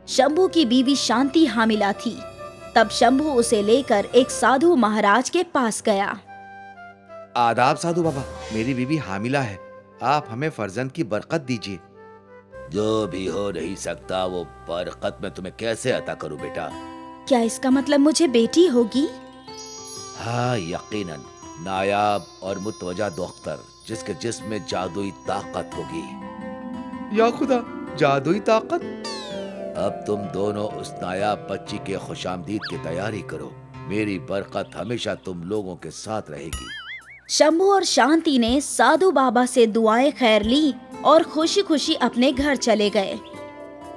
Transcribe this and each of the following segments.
शंभू की बीवी शांति हामिला थी। तब शंभू उसे लेकर एक साधु महाराज के पास गया। आदाब साधु बाबा, मेरी बीवी हामिला है, आप हमें फर्जंद की बरकत दीजिए। जो भी हो नहीं सकता वो बरकत मैं तुम्हें कैसे अता करूं बेटा? क्या इसका मतलब मुझे बेटी होगी? हाँ यकीनन, नायाब और मुतवजा दोख्तर जिसके जिस्म में जादुई ताकत होगी। या खुदा, जादुई ताकत? अब तुम दोनों उस नायाब बच्ची के खुशामदीद की तैयारी करो। मेरी बरकत हमेशा तुम लोगों के साथ रहेगी। शंभू और शांति ने साधु बाबा से दुआएं खैर ली और खुशी खुशी अपने घर चले गए।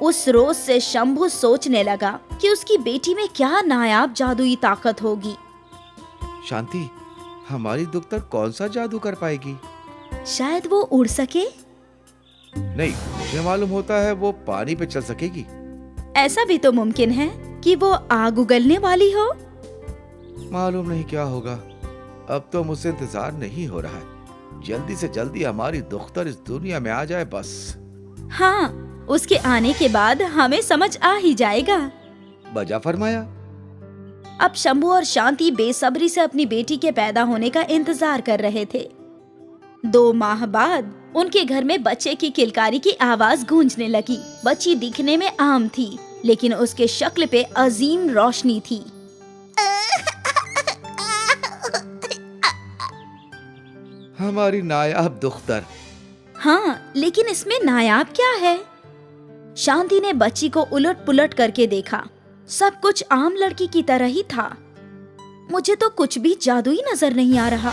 उस रोज से शंभू सोचने लगा कि उसकी बेटी में क्या नायाब जादुई ताकत होगी। शांति, हमारी दुख्तर कौन सा जादू कर पाएगी? शायद वो उड़ सके। नहीं, मुझे मालूम होता है वो पानी पे चल सकेगी। ऐसा भी तो मुमकिन है कि वो आग उगलने वाली हो। मालूम नहीं क्या होगा। अब तो मुझसे इंतजार नहीं हो रहा है। जल्दी से जल्दी हमारी दुख्तर इस दुनिया में आ जाए बस। हाँ, उसके आने के बाद हमें समझ आ ही जाएगा। बजा फरमाया। अब शंभू और शांति बेसब्री से अपनी बेटी के पैदा होने का इंतजार कर रहे थे। 2 माह बाद उनके घर में बच्चे की किलकारी की आवाज गूंजने लगी। बच्ची दिखने में आम थी, लेकिन उसके शक्ल पे अजीम रोशनी थी। हमारी नायाब दुख्तर। हाँ, लेकिन इसमें नायाब क्या है? शांति ने बच्ची को उलट पुलट करके देखा। सब कुछ आम लड़की की तरह ही था। मुझे तो कुछ भी जादुई नजर नहीं आ रहा।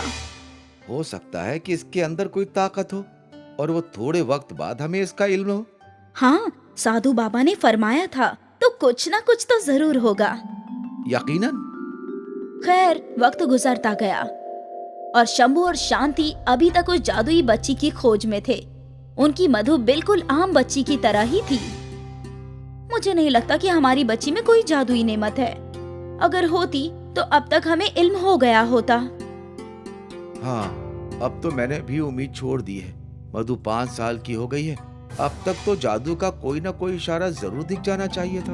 हो सकता है कि इसके अंदर कोई ताकत हो और वो थोड़े वक्त बाद हमें इसका इल्म हो। हाँ, साधु बाबा ने फरमाया था, तो कुछ ना कुछ तो जरूर होगा। यकीनन। खैर, वक्त गुजरता गया और शंभू और शांति अभी तक उस जादुई बच्ची की खोज में थे। उनकी मधु बिल्कुल आम बच्ची की तरह ही थी। मुझे नहीं लगता कि हमारी बच्ची में कोई जादुई नेमत है। अगर होती तो अब तक हमें इल्म हो गया होता। हाँ, अब तो मैंने भी उम्मीद छोड़ दी है। मधु 5 साल की हो गई है। अब तक तो जादू का कोई ना कोई इशारा जरूर दिख जाना चाहिए था।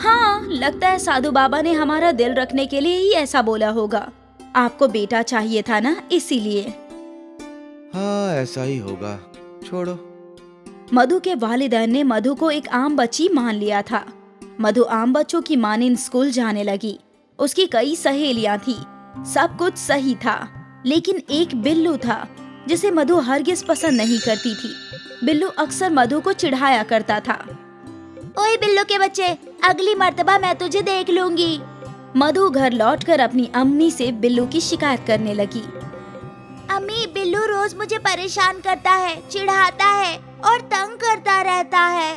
हाँ, लगता है साधु बाबा ने हमारा दिल रखने के लिए ही ऐसा बोला होगा। आपको बेटा चाहिए था ना, इसीलिए। हाँ, ऐसा ही होगा। छोड़ो। मधु के वालिदैन ने मधु को एक आम बच्ची मान लिया था। मधु आम बच्चों की मानिंद स्कूल जाने लगी। उसकी कई सहेलियां थी। सब कुछ सही था, लेकिन एक बिल्लू था जिसे मधु हरगिज पसंद नहीं करती थी। बिल्लू अक्सर मधु को चिढ़ाया करता था। ओए बिल्लू के बच्चे, अगली मर्तबा मैं तुझे देख लूंगी। मधु घर लौटकर अपनी अम्मी से बिल्लू की शिकायत करने लगी। अम्मी, बिल्लू रोज मुझे परेशान करता है, चिढ़ाता है और तंग करता रहता है।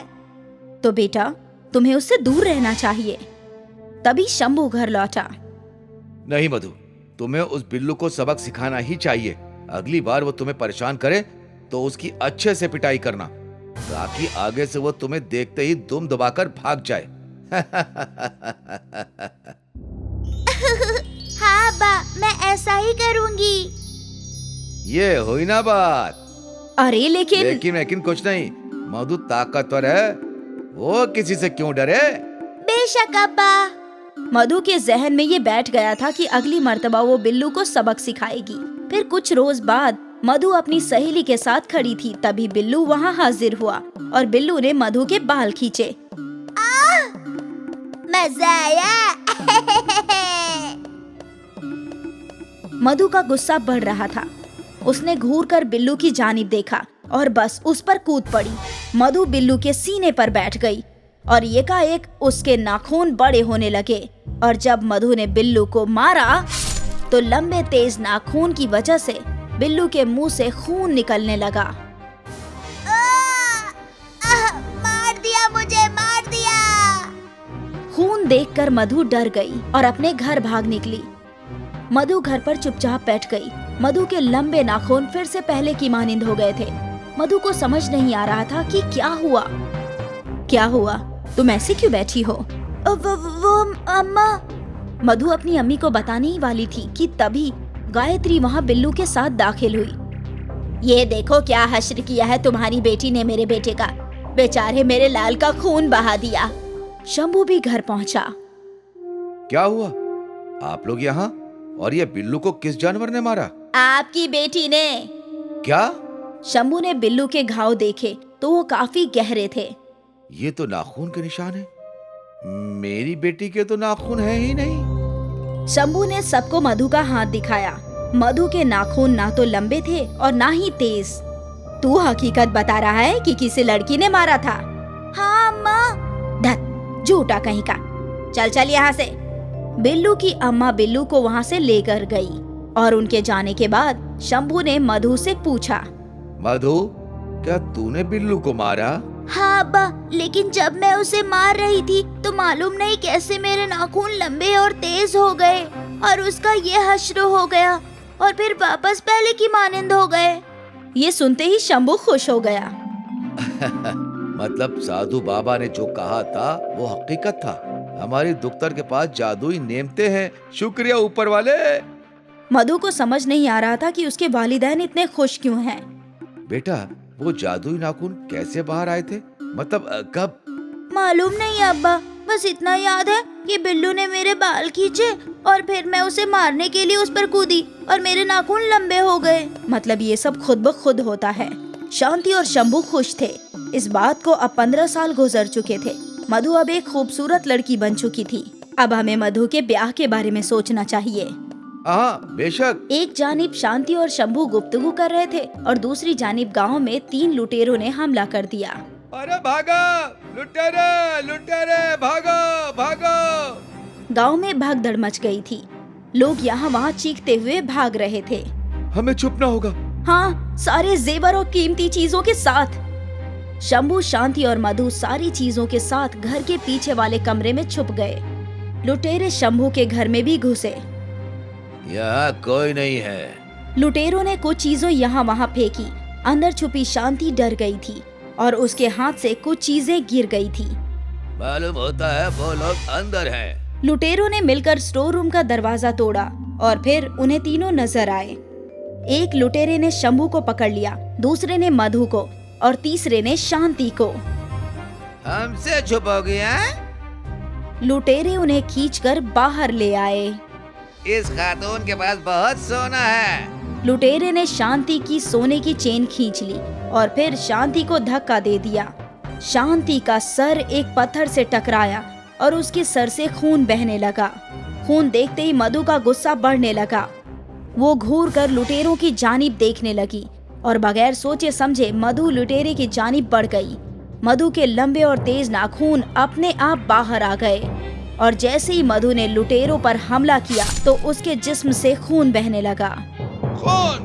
तो बेटा, तुम्हें उससे दूर रहना चाहिए। तभी शंभू घर लौटा। नहीं मधु, तुम्हें उस बिल्लू को सबक सिखाना ही चाहिए। अगली बार वो तुम्हें परेशान करे तो उसकी अच्छे से पिटाई करना, ताकि आगे से वो तुम्हें देखते ही दुम दबाकर भाग जाए। हाँ बा, मैं ऐसा ही करूंगी। ये हुई ना बात। अरे लेकिन कुछ नहीं। मधु ताकतवर है, वो किसी से क्यों डरे? बेशक अब्बा। मधु के जहन में ये बैठ गया था कि अगली मर्तबा वो बिल्लू को सबक सिखाएगी। फिर कुछ रोज बाद मधु अपनी सहेली के साथ खड़ी थी। तभी बिल्लू वहाँ हाजिर हुआ और बिल्लू ने मधु के बाल खींचे। मजा आया। मधु का गुस्सा बढ़ रहा था। उसने घूरकर बिल्लू की जानिब देखा और बस उस पर कूद पड़ी। मधु बिल्लू के सीने पर बैठ गई और एकाएक उसके नाखून बड़े होने लगे। और जब मधु ने बिल्लू को मारा तो लंबे तेज नाखून की वजह से बिल्लू के मुंह से खून निकलने लगा। मार दिया मुझे, मार दिया। खून देखकर मधु डर गई और अपने घर भाग निकली। मधु घर पर चुपचाप बैठ गई। मधु के लंबे नाखून फिर से पहले की मानिंद हो गए थे। मधु को समझ नहीं आ रहा था कि क्या हुआ? तुम ऐसे क्यों बैठी हो? वो अम्मा। मधु अपनी अम्मी को बताने ही वाली थी कि तभी गायत्री वहाँ बिल्लू के साथ दाखिल हुई। ये देखो क्या हश्र किया है तुम्हारी बेटी ने मेरे बेटे का। बेचारे मेरे लाल का खून बहा दिया। शंभू भी घर पहुंचा। क्या हुआ? आप लोग यहाँ? और ये बिल्लू को किस जानवर ने मारा? आपकी बेटी ने। क्या? शंभू ने बिल्लू के घाव देखे तो वो काफी गहरे थे। ये तो नाखून के निशान है। मेरी बेटी के तो नाखून है ही नहीं। शंभू ने सबको मधु का हाथ दिखाया। मधु के नाखून ना तो लंबे थे और ना ही तेज। तू हकीकत बता रहा है कि किसी लड़की ने मारा था? हाँ अम्मा। धत, झूठा कहीं का। चल चल यहाँ से। बिल्लू की अम्मा बिल्लू को वहाँ से लेकर गई और उनके जाने के बाद शंभू ने मधु से पूछा, मधु, क्या तूने बिल्लू को मारा? हाँ अब्बा, लेकिन जब मैं उसे मार रही थी तो मालूम नहीं कैसे मेरे नाखून लंबे और तेज हो गए और उसका ये हश्र हो गया और फिर वापस पहले की मानंद हो गए। ये सुनते ही शंभू खुश हो गया। मतलब साधु बाबा ने जो कहा था वो हकीकत था। हमारी दुख्तर के पास जादुई नेमते हैं। शुक्रिया ऊपर वाले। मधु को समझ नहीं आ रहा था कि उसके वालिदैन इतने खुश क्यों हैं। बेटा, वो जादुई नाखून कैसे बाहर आए थे? मतलब कब? मालूम नहीं अब्बा, बस इतना याद है कि बिल्लू ने मेरे बाल खींचे और फिर मैं उसे मारने के लिए उस पर कूदी और मेरे नाखून लंबे हो गए। मतलब ये सब खुद ब खुद होता है। शांति और शंभू खुश थे। इस बात को अब 15 साल गुजर चुके थे। मधु अब एक खूबसूरत लड़की बन चुकी थी। अब हमें मधु के ब्याह के बारे में सोचना चाहिए। हाँ, बेशक। एक जानिब शांति और शंभू गुफ्तगू कर रहे थे और दूसरी जानिब गांव में 3 लुटेरों ने हमला कर दिया। अरे भागो लुटेरे, लुटेरे, भागो भागो। गांव में भगदड़ मच गई थी। लोग यहाँ वहाँ चीखते हुए भाग रहे थे। हमें छुपना होगा। हाँ, सारे जेवर और कीमती चीजों के साथ। शंभू, शांति और मधु सारी चीजों के साथ घर के पीछे वाले कमरे में छुप गए। लुटेरे शंभू के घर में भी घुसे। यहाँ कोई नहीं है। लुटेरों ने कुछ चीजों यहाँ वहाँ फेंकी। अंदर छुपी शांति डर गई थी और उसके हाथ से कुछ चीजें गिर गई थी। मालूम होता है वो लोग अंदर हैं। लुटेरों ने मिलकर स्टोर रूम का दरवाजा तोड़ा और फिर उन्हें तीनों नजर आए। एक लुटेरे ने शंभू को पकड़ लिया, दूसरे ने मधु को और तीसरे ने शांति को। हमसे छुपोगे हैं? लुटेरे उन्हें खींचकर बाहर ले आए। इस खातून के पास बहुत सोना है। लुटेरे ने शांति की सोने की चेन खींच ली और फिर शांति को धक्का दे दिया। शांति का सर एक पत्थर से टकराया और उसके सर से खून बहने लगा। खून देखते ही मधु का गुस्सा बढ़ने लगा। वो घूर कर लुटेरों की जानिब देखने लगी और बगैर सोचे समझे मधु लुटेरे की जानिब बढ़ गई। मधु के लंबे और तेज नाखून अपने आप बाहर आ गए और जैसे ही मधु ने लुटेरों पर हमला किया तो उसके जिस्म से खून बहने लगा। खून!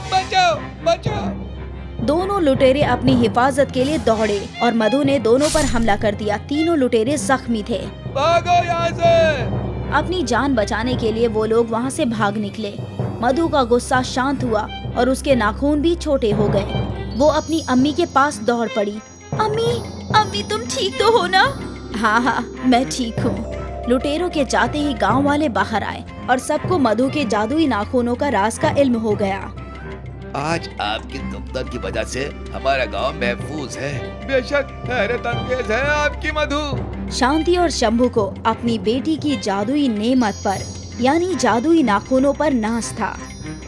बचाओ, बचाओ! दोनों लुटेरे अपनी हिफाजत के लिए दौड़े और मधु ने दोनों पर हमला कर दिया। तीनों लुटेरे जख्मी थे। भागो यहाँ से! अपनी जान बचाने के लिए वो लोग वहाँ से भाग निकले। मधु का गुस्सा शांत हुआ और उसके नाखून भी छोटे हो गए। वो अपनी अम्मी के पास दौड़ पड़ी। अम्मी, अम्मी तुम ठीक तो हो ना? हाँ हाँ, मैं ठीक हूँ। लुटेरों के जाते ही गांव वाले बाहर आए और सबको मधु के जादुई नाखूनों का राज का इल्म हो गया। आज आपकी दुख्तर की वजह से हमारा गांव महफूज है। बेशक हैरत अंगेज है आपकी मधु। शांति और शंभू को अपनी बेटी की जादुई नेमत पर यानी जादुई नाखूनों पर नाज था।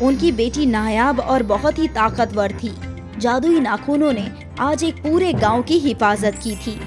उनकी बेटी नायाब और बहुत ही ताकतवर थी। जादुई नाखूनों ने आज एक पूरे गांव की हिफाजत की थी।